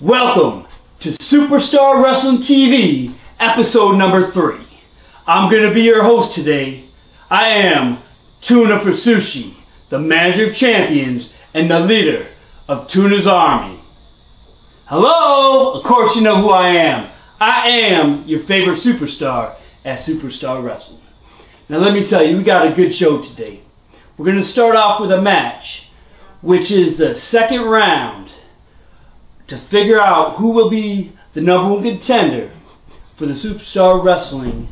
Welcome to Superstar Wrestling TV, episode number 3. I'm going to be your host today. I am Tuna for Sushi, the manager of champions and the leader of Tuna's Army. Hello! Of course you know who I am. I am your favorite superstar at Superstar Wrestling. Now let me tell you, we got a good show today. We're going to start off with a match, which is the second round, to figure out who will be the number one contender for the Superstar Wrestling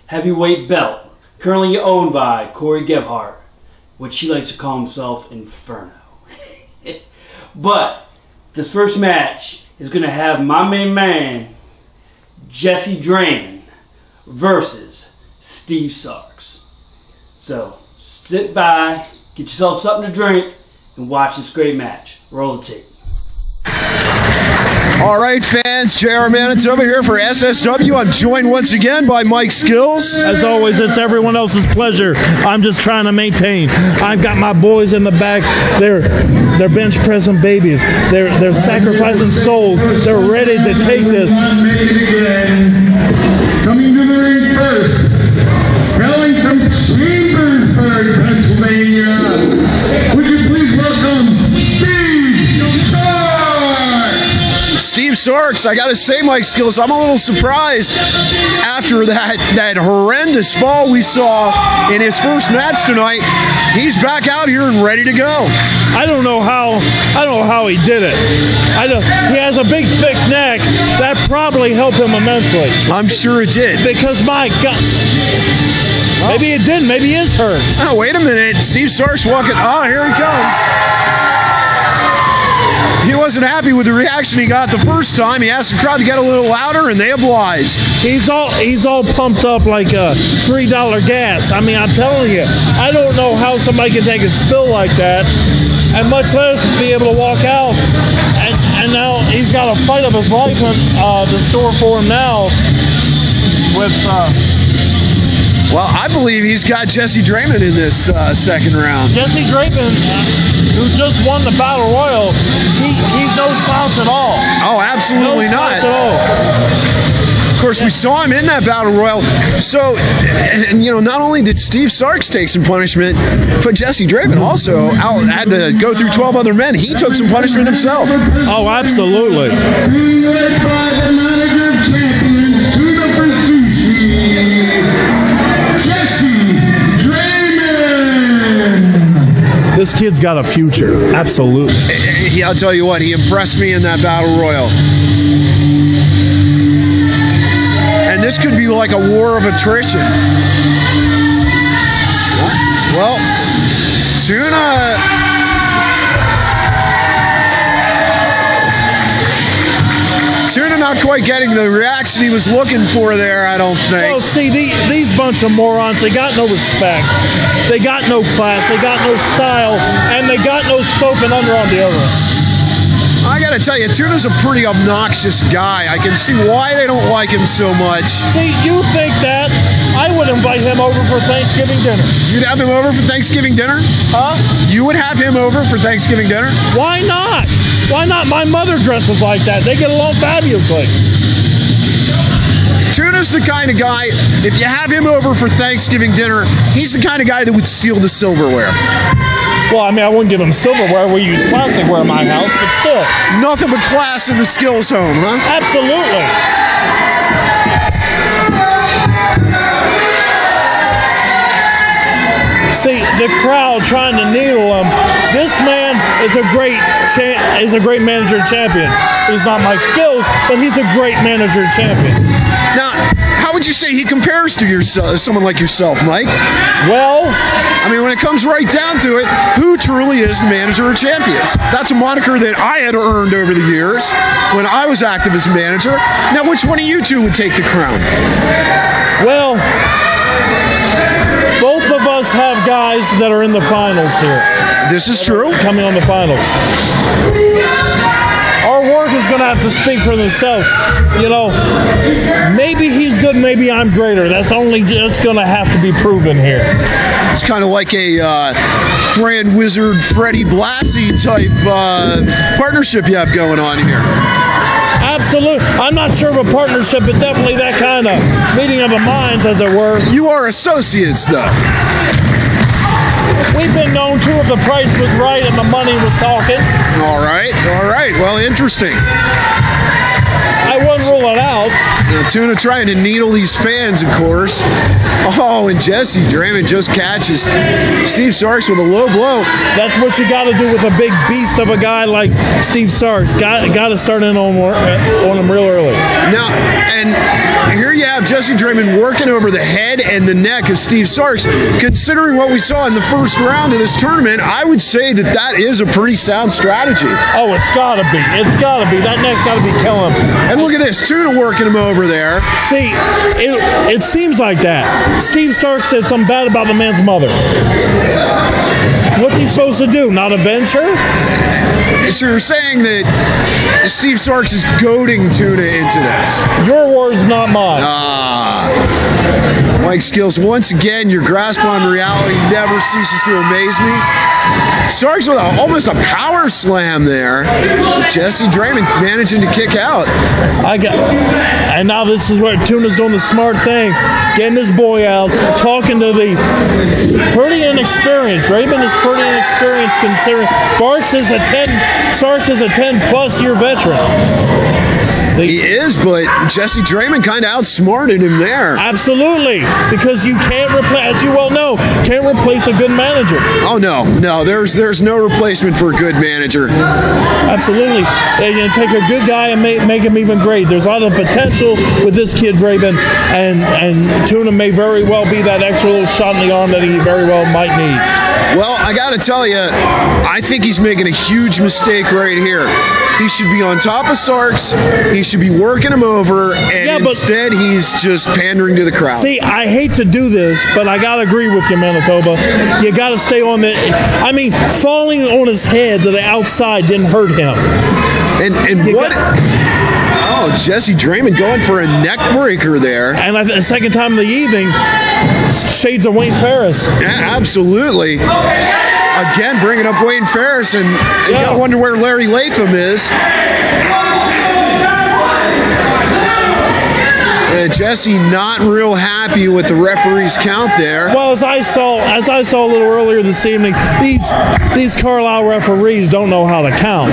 heavyweight belt, currently owned by Corey Gebhardt, which he likes to call himself Inferno. But this first match is going to have my main man, Jesse Draymond, versus Steve Sarks. So sit by, get yourself something to drink, and watch this great match. Roll the tape. All right, fans, JR Manitoba here for SSW. I'm joined once again by Mike Skills. As always, it's everyone else's pleasure. I'm just trying to maintain. I've got my boys in the back. They're bench pressing babies. They're sacrificing souls. They're ready to take this. Coming to the ring first, hailing from Chambersburg, Pennsylvania. Would you please welcome Steve Sarks? Steve Sarks, I got to say, Mike Skills, I'm a little surprised after that horrendous fall we saw in his first match tonight. He's back out here and ready to go. I don't know how he did it. He has a big, thick neck. That probably helped him immensely. I'm sure it did. Because my God, maybe it didn't. Maybe he is hurt. Oh, wait a minute. Steve Sarks walking. Oh, here he comes. He wasn't happy with the reaction he got the first time. He asked the crowd to get a little louder, and they obliged. He's all pumped up like a $3 gas. I mean, I'm telling you, I don't know how somebody can take a spill like that, and much less be able to walk out. And now he's got a fight of his life in the store for him now with. Well, I believe he's got Jesse Draymond in this second round. Jesse Draymond, who just won the Battle Royal, he's no slouch at all. Oh, absolutely no not. Slouch at all. Of course, we saw him in that Battle Royal. So, and, you know, not only did Steve Sarks take some punishment, but Jesse Draymond also had to go through 12 other men. He took some punishment himself. Oh, absolutely. Being led by the manager of champions, Tuna for Sushi, Jesse Draymond. This kid's got a future. Absolutely. I'll tell you what, he impressed me in that Battle Royal. And this could be like a war of attrition. Well, Tuna not quite getting the reaction he was looking for there, I don't think. Well, see, these bunch of morons, they got no respect. They got no class. They got no style. And they got no soap and under on deodorant. I gotta tell you, Tuna's a pretty obnoxious guy. I can see why they don't like him so much. See, you think that? I would invite him over for Thanksgiving dinner. You'd have him over for Thanksgiving dinner? Huh? You would have him over for Thanksgiving dinner? Why not? Why not? My mother dresses like that. They get along fabulously. Tuna's the kind of guy, if you have him over for Thanksgiving dinner, he's the kind of guy that would steal the silverware. Well, I mean, I wouldn't give him silverware. We use plasticware in my house, but still. Nothing but class in the Skills home, huh? Absolutely. See, the crowd trying to needle him. This man is a great manager of champions. He's not Mike Skills, but he's a great manager of champions. Now, how would you say he compares to someone like yourself, Mike? Well, I mean, when it comes right down to it, who truly is the manager of champions? That's a moniker that I had earned over the years when I was active as a manager. Now, which one of you two would take the crown? well, both of us have guys that are in the finals here. This is true. Coming on the finals. Our work is going to have to speak for themselves. You know, maybe he's good, maybe I'm greater. That's going to have to be proven here. It's kind of like a Grand Wizard Freddie Blassie type partnership you have going on here. Absolutely. I'm not sure of a partnership, but definitely that kind of meeting of the minds, as it were. You are associates, though. We've been known to if the price was right and the money was talking. All right. Well, interesting. I wouldn't rule it out. Tuna trying to needle these fans, of course. Oh, and Jesse Draymond just catches Steve Sarks with a low blow. That's what you got to do with a big beast of a guy like Steve Sarks. Got to start in on him real early. Now, and here you have Jesse Draymond working over the head and the neck of Steve Sarks. Considering what we saw in the first round of this tournament, I would say that is a pretty sound strategy. Oh, it's got to be. It's got to be. That neck's got to be killing him. And look at this, Tuna working him over there. See, it seems like that. Steve Starks said something bad about the man's mother. What's he supposed to do? Not avenge her? So you're saying that Steve Sarks is goading Tuna into this? Your words, not mine. Mike Skills, once again, your grasp on reality never ceases to amaze me. Sarks with almost a power slam there. Jesse Draymond managing to kick out. And now this is where Tuna's doing the smart thing, getting this boy out, talking to the pretty inexperienced. Draymond is pretty inexperienced considering Sarks is a 10-plus year veteran. He is, but Jesse Draymond kind of outsmarted him there. Absolutely, because you can't replace, as you well know, can't replace a good manager. Oh no, there's no replacement for a good manager. Absolutely, and you take a good guy and make him even great. There's a lot of potential with this kid Draymond, and Tuna may very well be that extra little shot in the arm that he very well might need. Well, I got to tell you, I think he's making a huge mistake right here. He should be on top of Sarks. He should be working him over, and instead he's just pandering to the crowd. See, I hate to do this, but I got to agree with you, Manitoba. You got to stay on the... I mean, falling on his head to the outside didn't hurt him. And what... Oh, Jesse Draymond going for a neck breaker there. And the second time of the evening, shades of Wayne Ferris. Yeah, absolutely. Again, bringing up Wayne Ferris, and you gotta wonder where Larry Latham is. Jesse not real happy with the referee's count there. Well, as I saw a little earlier this evening, these Carlisle referees don't know how to count.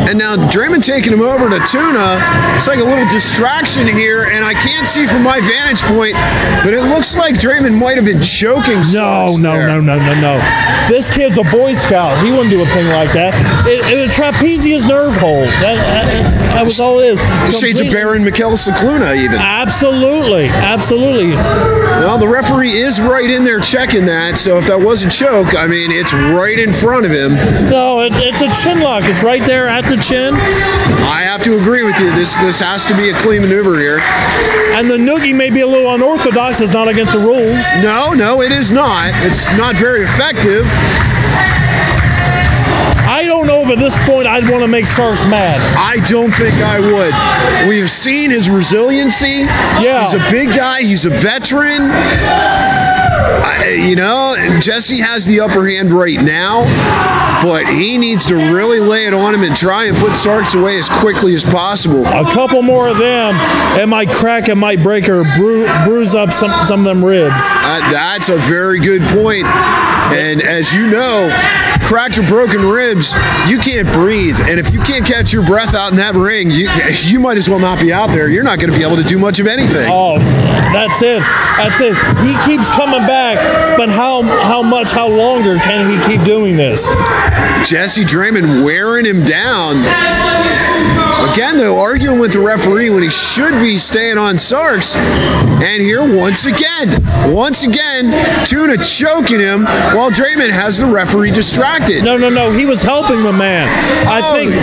And now Draymond taking him over to Tuna. It's like a little distraction here, and I can't see from my vantage point, but it looks like Draymond might have been choking. No. This kid's a Boy Scout. He wouldn't do a thing like that. It was trapezius nerve hold. That was all it is. Shades of Baron Mikel Cicluna, even. Absolutely. Well, the referee is right in there checking that, so if that was a choke, I mean, it's right in front of him. No, it's a chin lock. It's right there at the chin. I have to agree with you. This has to be a clean maneuver here. And the noogie may be a little unorthodox. It's not against the rules. No, it is not. It's not very effective. I don't know if at this point I'd want to make Sarks mad. I don't think I would. We've seen his resiliency. Yeah. He's a big guy. He's a veteran. Jesse has the upper hand right now, but he needs to really lay it on him and try and put Sarks away as quickly as possible. A couple more of them, it might crack, it might break, or bruise up some of them ribs. That's a very good point. And as you know, cracked or broken ribs, you can't breathe. And if you can't catch your breath out in that ring, you might as well not be out there. You're not going to be able to do much of anything. Oh, that's it. He keeps coming back, but how longer can he keep doing this? Jesse Draymond wearing him down. Again, though, arguing with the referee when he should be staying on Sarks. And here, once again, Tuna choking him while Draymond has the referee distracted. No. He was helping the man. I think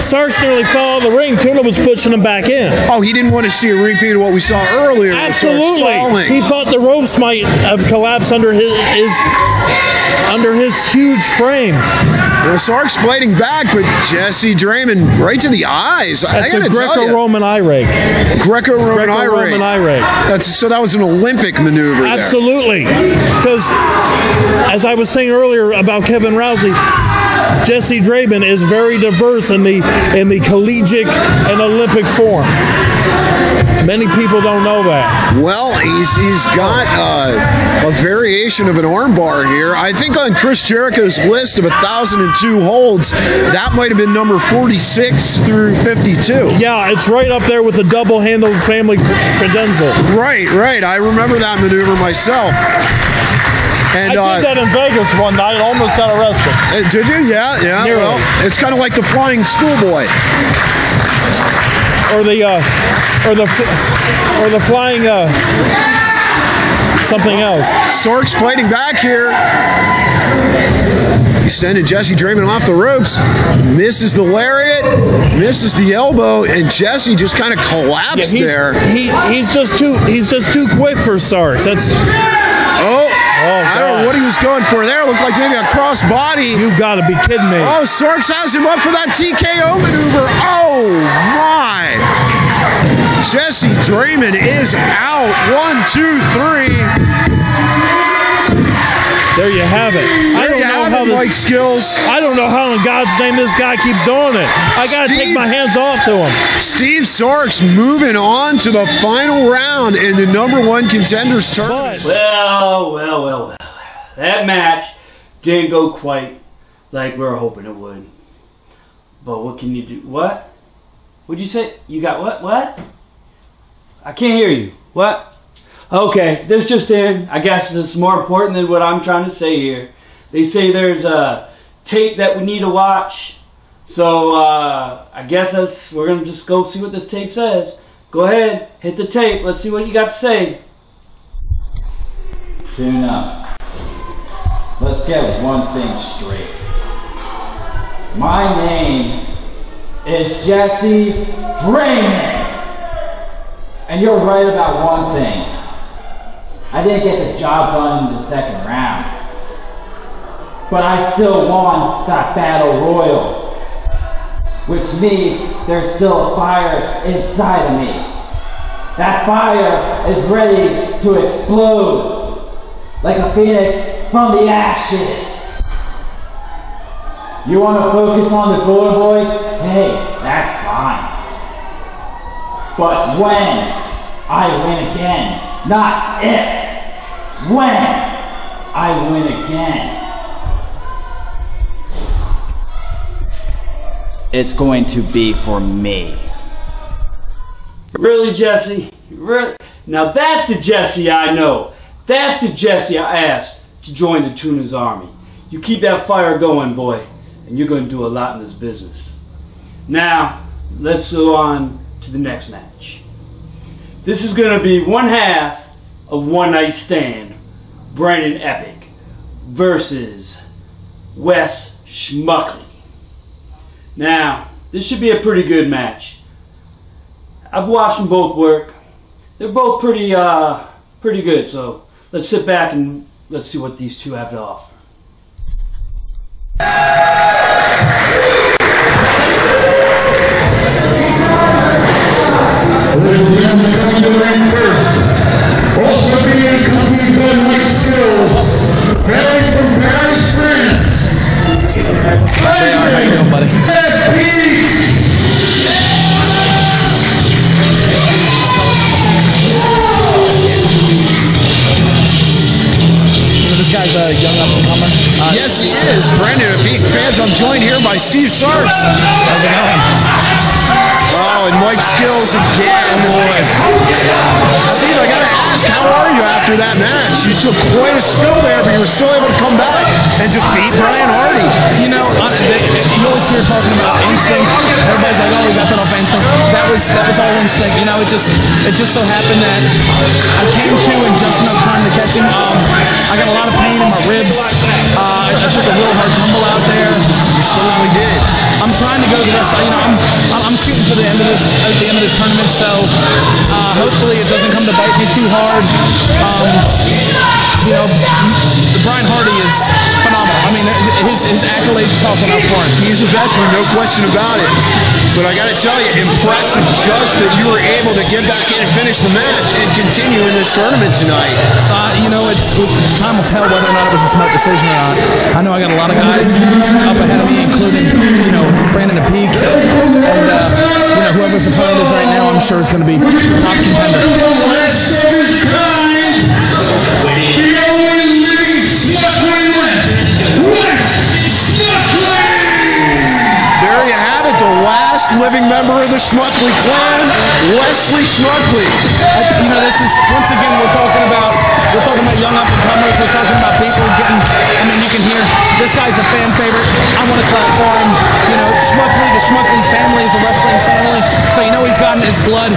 Sarks nearly fell out of the ring. Tuna was pushing him back in. Oh, he didn't want to see a repeat of what we saw earlier. Absolutely. struggling. He thought the ropes might have collapsed under his huge frame. Well, Sark's fighting back, but Jesse Draymond right to the eyes. That's I a gotta tell you. Greco-Roman eye rake. Greco-Roman eye rake. So that was an Olympic maneuver there. Absolutely. Because, as I was saying earlier about Kevin Rousey, Jesse Draymond is very diverse in the collegiate and Olympic form. Many people don't know that. Well, he's got a variation of an armbar here. I think on Chris Jericho's list of 1,002 holds, that might have been number 46 through 52. Yeah, it's right up there with the double-handled family credenza. Right. I remember that maneuver myself. And, I did that in Vegas one night. Almost got arrested. Did you? Yeah. Nearly. Well, it's kind of like the flying schoolboy. Or the flying something else. Sark's fighting back here. He's sending Jesse Draymond off the ropes. Misses the lariat, misses the elbow, and Jesse just kind of collapsed there. He's just too quick for Sarks. That's I don't know what he was going for there. Looked like maybe a cross body. You gotta be kidding me. Oh, Sarks has him up for that TKO maneuver. Oh my! Jesse Draymond is out. 1, 2, 3. There you have it. I don't know how Mike Skills. I don't know how in God's name this guy keeps doing it. I gotta take my hands off to him. Steve Sarks moving on to the final round in the #1 contenders tournament. Well. That match didn't go quite like we were hoping it would. But what can you do? What? What'd you say? You got what? What? I can't hear you. What? Okay, this just in. I guess it's more important than what I'm trying to say here. They say there's a tape that we need to watch. So, I guess we're going to just go see what this tape says. Go ahead, hit the tape. Let's see what you got to say. Tune up. Let's get one thing straight. My name is Jesse Draymond. And you're right about one thing. I didn't get the job done in the second round. But I still won that battle royal. Which means there's still a fire inside of me. That fire is ready to explode. Like a phoenix from the ashes. You want to focus on the golden boy? Hey, that's fine. But when I win again, not if, when I win again, it's going to be for me. Really, Jesse? Really? Now that's the Jesse I know. That's the Jesse I asked to join the Tuna's army. You keep that fire going, boy, and you're going to do a lot in this business. Now, let's go on to the next match. This is going to be one half of One Night Stand, Brandon Epic versus Wes Schmuckley. Now, this should be a pretty good match. I've watched them both work. They're both pretty good, so let's sit back and let's see what these two have to offer. Ladies and gentlemen, coming to the ring first, also being accompanied by Mike Skills, hailing from Paris, France. How you doing, buddy? This guy's a young up-and-comer. Yes, he is. Brandon Epic fans, I'm joined here by Steve Sarks. How's it going? Oh, and Mike Skills again. Oh, boy. Steve, I gotta ask, how are you after that match? You took quite a spill there, but you were still able to come back and defeat Brian Hardy. You know, you always hear talking about instinct. Everybody's like, "Oh, we got that off instinct." That was all instinct. You know, it just so happened that I came to in just enough time to catch him. I got a lot of pain in my ribs. I took a real hard tumble out there. You certainly did. I'm trying to go to the rest. I'm shooting for the end of this tournament. So hopefully it doesn't come to bite me too hard. Brian Hardy is phenomenal. I mean, his accolades talk enough for him. He's a veteran, no question about it. But I got to tell you, impressive just that you were able to get back in and finish the match and continue in this tournament tonight. Time will tell whether or not it was a smart decision or not. I know I got a lot of guys up ahead of me, including Brandon Apeek, and whoever's opponent is right now. I'm sure it's going to be top contender. There you have it, the last living member of the Schmuckley clan, Wesley Schmuckley. This is, once again, we're talking about young up-and-comers. We're talking about people getting, you can hear, this guy's a fan favorite. I want to clap for him. Schmuckley, the Schmuckley family is a wrestling family, so he's got in his blood.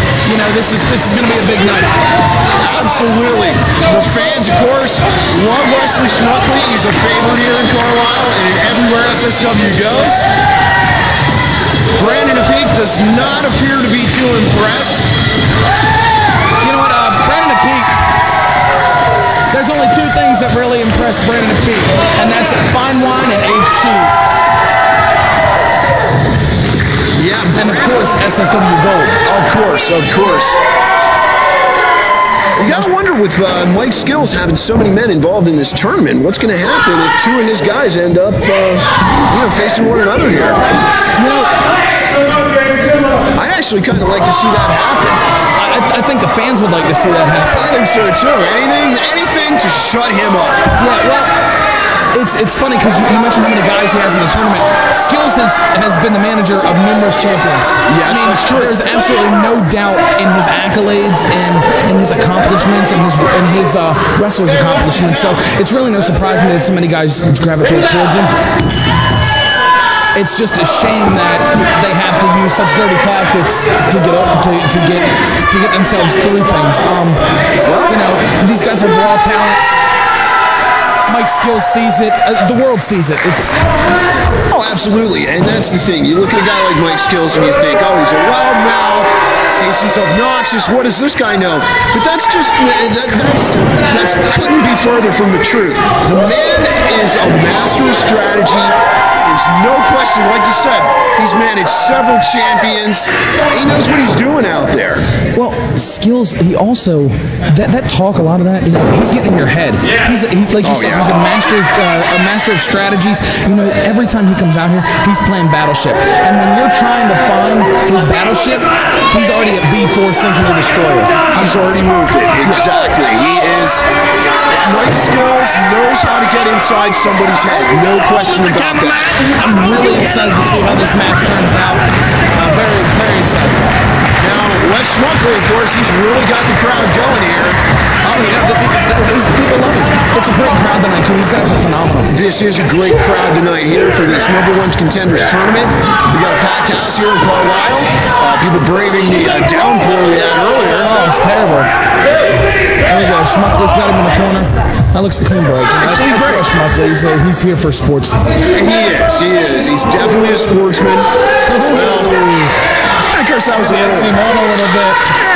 This is going to be a big night. Absolutely. The fans, of course, love Wesley Schmuckley. He's a favorite here in Carlisle and everywhere SSW goes. Brandon Apeek does not appear to be too impressed. You know what, Brandon Apeek, there's only two things that really impress Brandon Apeek, and that's fine wine and aged cheese. Yeah, and of course, SSW Gold. Of course. You gotta wonder with Mike Skills having so many men involved in this tournament, what's going to happen if two of his guys end up, facing one another here? I'd actually kind of like to see that happen. I think the fans would like to see that happen. I think so too. Anything to shut him up. Yeah, well, it's funny because you mentioned how many guys he has in the tournament. Skills has been the manager of numerous champions. Yes, that's true. There's absolutely no doubt in his accolades and in his accomplishments and his wrestler's accomplishments. So it's really no surprise to me that so many guys gravitate towards him. It's just a shame that they have to use such dirty tactics to get themselves through things. These guys have raw talent. Mike Skills sees it. The world sees it. Oh, absolutely. And that's the thing. You look at a guy like Mike Skills and you think, oh, he's a loudmouth. He's obnoxious. What does this guy know? But that's couldn't be further from the truth. The man is a master of strategy. There's no question, like you said, he's managed several champions. He knows what he's doing out there. Well, Skills, he also, that talk, a lot of that, he's getting in your head. He's a master of strategies. Every time he comes out here, he's playing Battleship. And when you're trying to find his Battleship, he's already at B4 sinking the destroyer. He's already moved it. Exactly. He is. Mike Skills knows how to get inside somebody's head. No question about that. I'm really excited to see how this match turns out. Very, very excited. Now, Wes Schmuckley, of course, he's really got the crowd going here. Oh, yeah. People love him. It's a great crowd tonight, too. These guys are phenomenal. This is a great crowd tonight here for this #1 Contenders Tournament. We got a packed house here in Carlisle. People braving the downpour we had earlier. Oh, it's terrible. There we go. Schmuckley's got him in the corner. That looks a clean break. Clean break. Schmuckley, he's here for sports. He is. He's definitely a sportsman. Well, of course, that was a little... him on a little bit.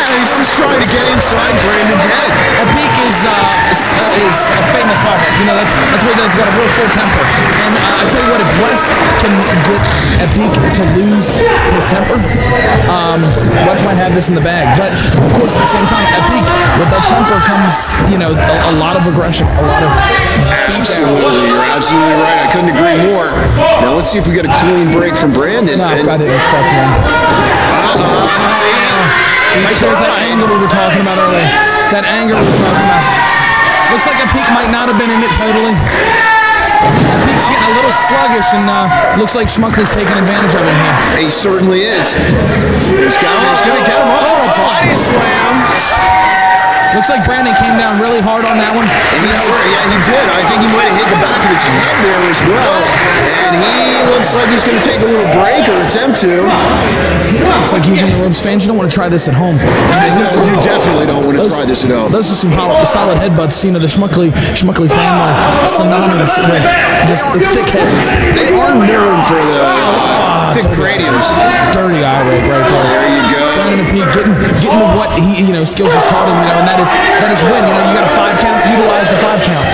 Yeah, he's just trying to get inside Brandon's head. Apeek is a famous hothead. That's what he does. He's got a real short temper. And I tell you what, if Wes can get Apeek to lose his temper, Wes might have this in the bag. But of course, at the same time, Apeek, with that temper comes, a lot of aggression, a lot of Absolutely, you're absolutely right. I couldn't agree more. Now let's see if we get a clean break from Brandon. No, I didn't expect one. There's that angle we were talking about earlier. That angle we were talking about. Looks like Apeek might not have been in it totally. Apeek's getting a little sluggish, and looks like Schmuckley's taking advantage of him here. He certainly is. He's going to get him up for a body slam. Looks like Brandon came down really hard on that one. Yeah, he did. I think he might have hit the back of his head there as well. And he looks like he's going to take a little break or attempt to. Looks like he's on the ropes. Fans, you don't want to try this at home. You definitely don't want to try this at home. Those are some solid headbutts. You know, the Schmuckley family synonymous with just the thick heads. They are known for the thick craniums. Dirty eye rape right there. There you go. Brandon Peak getting to what he skills has taught him, and that is win. You got a 5 count, utilize the 5 count.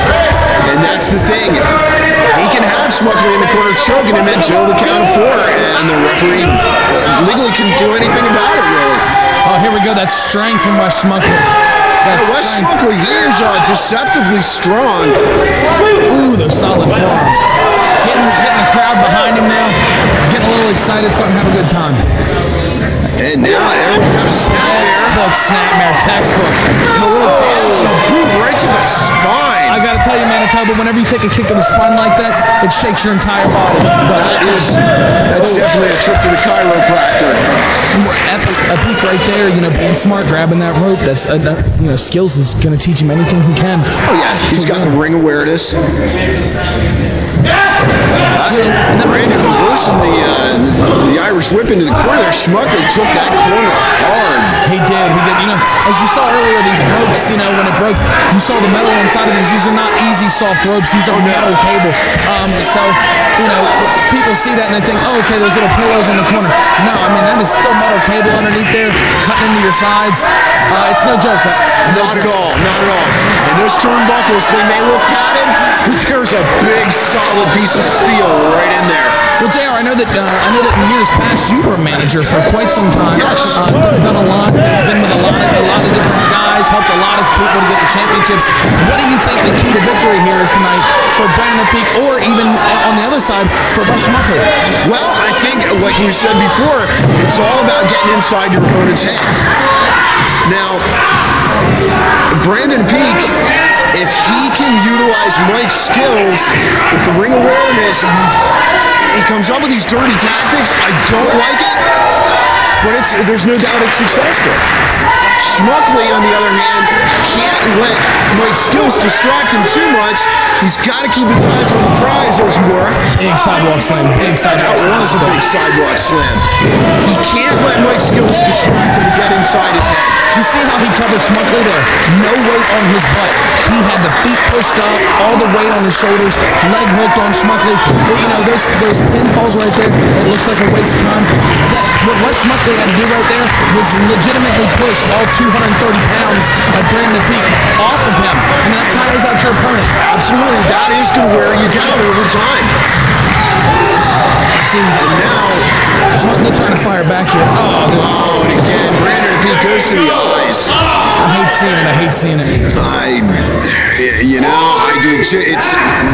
And that's the thing. He can have Schmuckley in the corner choking him until the count of 4, and the referee legally can do anything about it, really. Oh, here we go. That's strength from Wes Schmuckley. Wes Schmuckley, he is deceptively strong. Ooh, those solid forearms. Getting the crowd behind him now. Getting a little excited, starting to have a good time. And now everyone's got a snapmare, textbook. A little dance and a boot right to the spine. I gotta tell you, Manitoba, whenever you take a kick to the spine like that, it shakes your entire body. That's definitely a trip to the chiropractor. A peak right there, being smart, grabbing that rope. That's skills is gonna teach him anything he can. Oh yeah, he's got the ring awareness. Brandon reversing the Irish whip into the corner. Schmuckley took that corner hard. He did. As you saw earlier, these ropes, when it broke, you saw the metal inside of these. These are not easy, soft ropes. These are metal cable. People see that and they think, oh, okay, those little pillows in the corner. No, that is still metal cable underneath there, cutting into your sides. It's no joke. Not at all. And those turnbuckles, they may look padded, but there's a big, solid piece of steel right in there. Well, JR, I know that in years past you were a manager for quite some time. Yes. Done a lot, been with a lot of different guys, helped a lot of people to get the championships. What do you think the key to victory here is tonight for Brandon Peak, or even on the other side for Wes Schmuckley? Well, I think, like we said before, it's all about getting inside your opponent's head. Now, Brandon Peak, if he can utilize Mike's skills with the ring awareness, he comes up with these dirty tactics. I don't like it, but there's no doubt it's successful. Schmuckley, on the other hand, can't let Mike's skills distract him too much. He's got to keep his eyes on the prize, as it were. Big sidewalk slam. That was a big sidewalk slam. He can't let Mike's skills distract him to get inside his head. Did you see how he covered Schmuckley there? No weight on his butt. He had the feet pushed up, all the weight on his shoulders, leg hooked on Schmuckley. Those pinfalls right there, it looks like a waste of time. What Wes Schmuckley had to do right there was legitimately push all 230 pounds of Brandon Peak off of him. And that tires out your opponent. Absolutely. That is going to wear you down over time. See, and now Schmuckley trying to fire back here. And again, Brandon Peak goes to the eyes. I hate seeing it. I do too.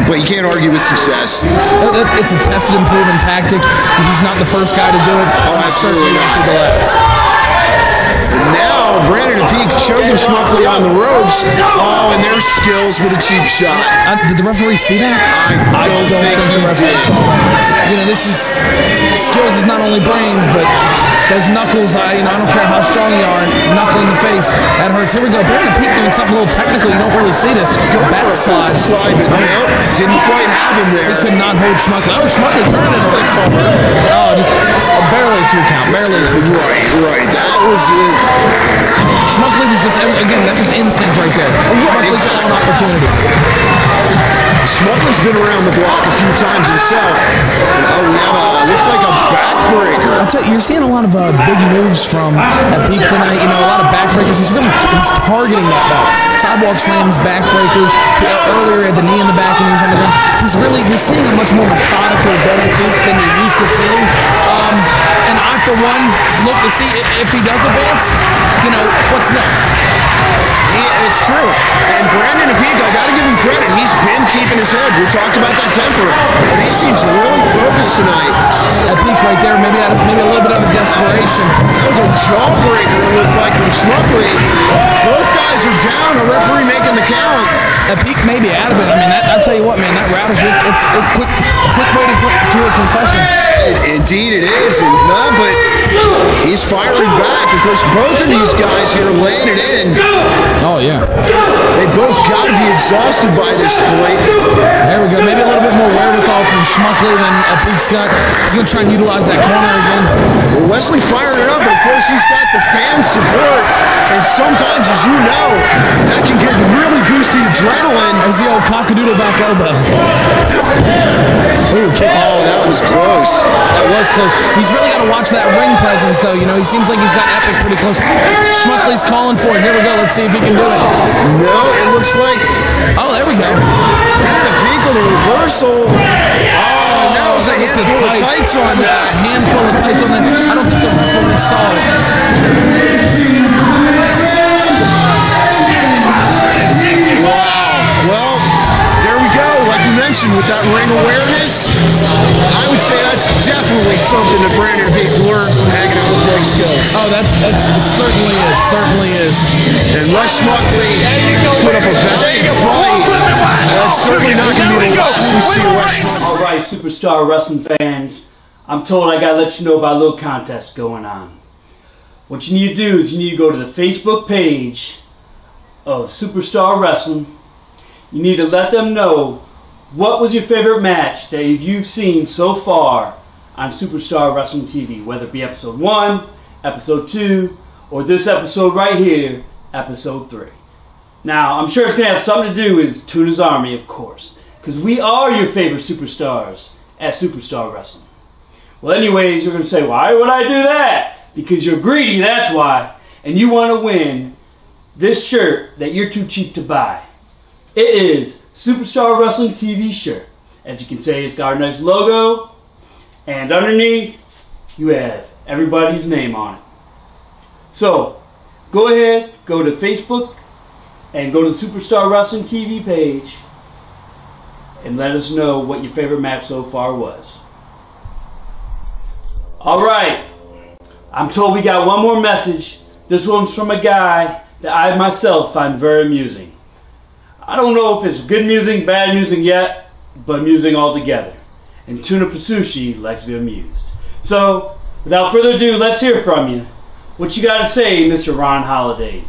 But you can't argue with success. It's a tested and proven tactic. He's not the first guy to do it. Oh, absolutely not. Be the last. And now Brandon Peak choking Schmuckley on the ropes. Oh, and their skills with a cheap shot. Did the referee see that? I don't think the referee saw that. Skills is not only brains, but those knuckles. I don't care how strong you are, knuckle in the face, that hurts. Here we go. Brandon Peak doing something a little technical. You don't really see this. Backslide, but no, didn't quite have him there. He could not hold Schmuckley. Oh, Schmuckley turned it around. Oh, just barely a 2 count. Barely a 2 count. Right. That was Schmuckley was just, again, that was instinct right there. Schmuckley saw an opportunity. Schmuckley's been around the block a few times himself. We have looks like a backbreaker. I'll tell you, you're seeing a lot of big moves from Peak tonight. A lot of backbreakers. He's targeting that back. Sidewalk slams, backbreakers. Earlier, he had the knee in the back and he was on the ground. You're seeing a much more methodical Brandon Peak than you're used to seeing. And I, for one, look to see if he does advance, what's next. It's true. And Brandon Peak, I got to give him credit. He's been keeping his head. We talked about that temper. But he seems really focused tonight. That Peak right there, maybe a little bit out of desperation. That was a jawbreaker, it looked like, from Schmuckley. Both guys are down. A referee making the count. That Peak may be out of it. That I'll tell you what, man, that rattles you. It's a quick way to a concussion. Indeed it is, but he's firing back. Of course, both of these guys here laying it in. Oh, yeah. They both got to be exhausted by this point. There we go. Maybe a little bit more wherewithal from Schmuckley than Big Scott. He's going to try and utilize that corner again. Well, Wesley firing it up, but of course he's got the fan support. And sometimes, as you know, that can get really boost the adrenaline. There's the old cockadoodle back elbow. Ooh, that was close. That was close. He's really got to watch that ring presence, though. You know, he seems like he's got Epic pretty close. Schmuckley's calling for it. Here we go. Let's see if he can do it. No, it looks like... Oh, there we go. The peak of the reversal. Oh, that was a handful of tights on that. A handful of tights on that. I don't think the referee saw it. Wow. Well, there we go. Like you mentioned, with that ring awareness, I would say that's definitely something that Brandon Peak learned from hanging out with Greg Skills. Oh, that's certainly is. And Les Schmuckley put up a valiant fight. That's certainly not going to be the last we see Wes Schmuckley. All right, Superstar Wrestling fans, I'm told I got to let you know about a little contest going on. What you need to do is you need to go to the Facebook page of Superstar Wrestling. You need to let them know what was your favorite match that you've seen so far on Superstar Wrestling TV, whether it be episode 1, episode 2, or this episode right here, episode 3. Now, I'm sure it's going to have something to do with Tuna's Army, of course, because we are your favorite superstars at Superstar Wrestling. Well, anyways, you're going to say, why would I do that? Because you're greedy, that's why. And you want to win this shirt that you're too cheap to buy. It is Superstar Wrestling TV shirt. As you can see, it's got a nice logo. And underneath, you have everybody's name on it. So, go ahead, go to Facebook, and go to the Superstar Wrestling TV page, and let us know what your favorite match so far was. Alright, I'm told we got one more message. This one's from a guy that I myself find very amusing. I don't know if it's good amusing, bad amusing yet, but amusing altogether. And Tuna for Sushi likes to be amused. So, without further ado, let's hear from you. What you got to say, Mr. Ron Holiday?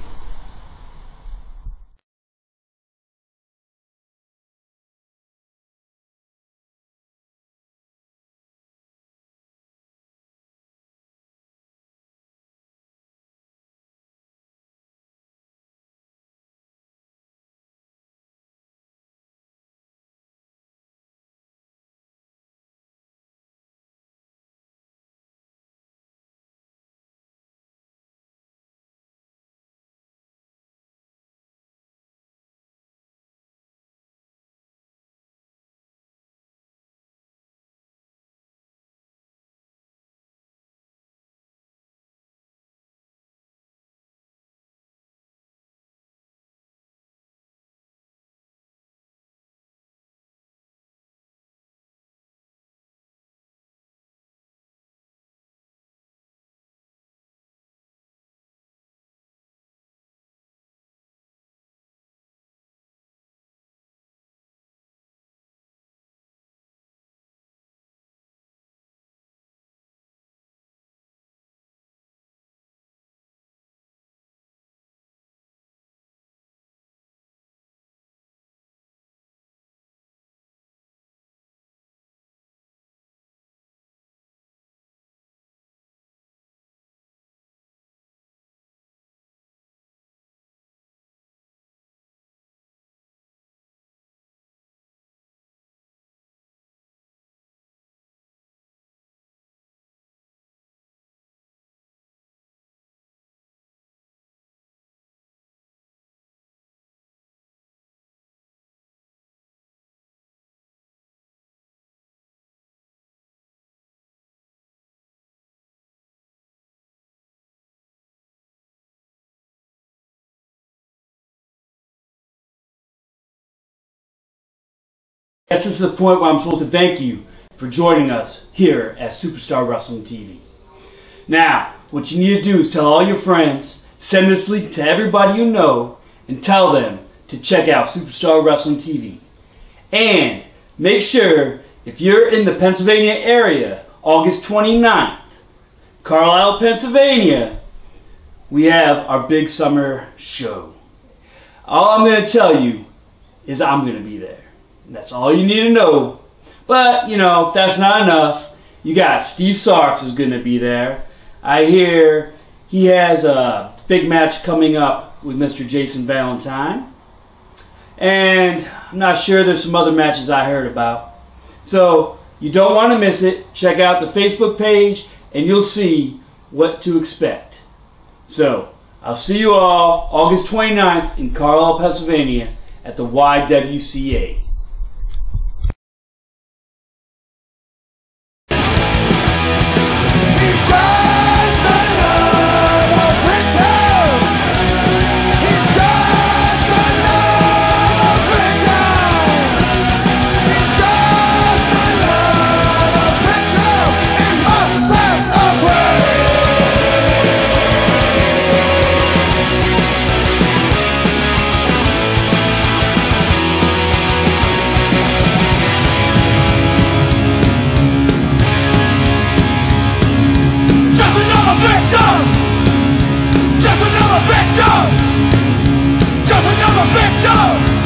This is the point where I'm supposed to thank you for joining us here at Superstar Wrestling TV. Now, what you need to do is tell all your friends, send this link to everybody you know, and tell them to check out Superstar Wrestling TV. And make sure, if you're in the Pennsylvania area, August 29th, Carlisle, Pennsylvania, we have our big summer show. All I'm going to tell you is I'm going to be there. That's all you need to know. But, you know, if that's not enough, you got Steve Sarks is going to be there. I hear he has a big match coming up with Mr. Jason Valentine. And I'm not sure, there's some other matches I heard about. So you don't want to miss it. Check out the Facebook page and you'll see what to expect. So I'll see you all August 29th in Carlisle, Pennsylvania at the YWCA. Just another victim!